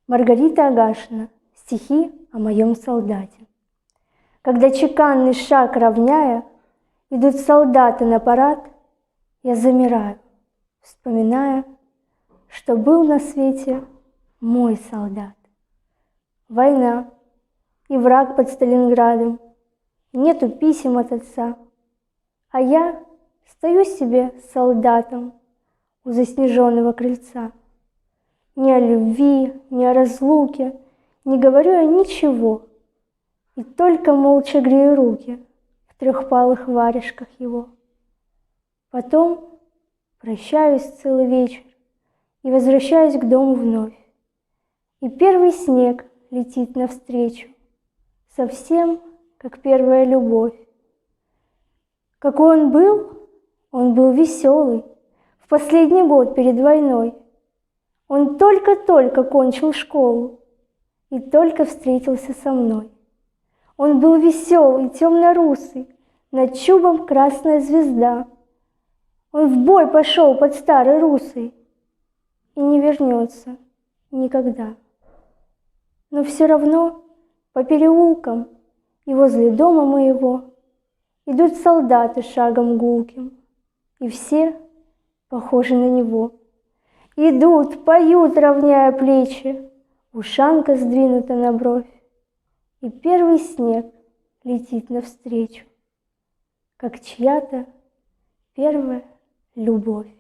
Маргарита Агашина. Стихи о моем солдате. Когда чеканный шаг равняя, идут солдаты на парад, я замираю, вспоминая, что был на свете мой солдат. Война и враг под Сталинградом, нету писем от отца, а я стою себе солдатом у заснеженного крыльца. Ни о любви, ни о разлуке не говорю я ничего, и только молча грею руки в трехпалых варежках его. Потом прощаюсь целый вечер и возвращаюсь к дому вновь. И первый снег летит навстречу, совсем как первая любовь. Какой он был веселый, в последний год перед войной. Он только-только кончил школу и только встретился со мной. Он был веселый, темно-русый, над чубом красная звезда. Он в бой пошел под старой русой и не вернется никогда. Но все равно по переулкам и возле дома моего идут солдаты шагом гулким, и все похожи на него. Идут, поют, равняя плечи, ушанка сдвинута на бровь, и первый снег летит навстречу, как чья-то первая любовь.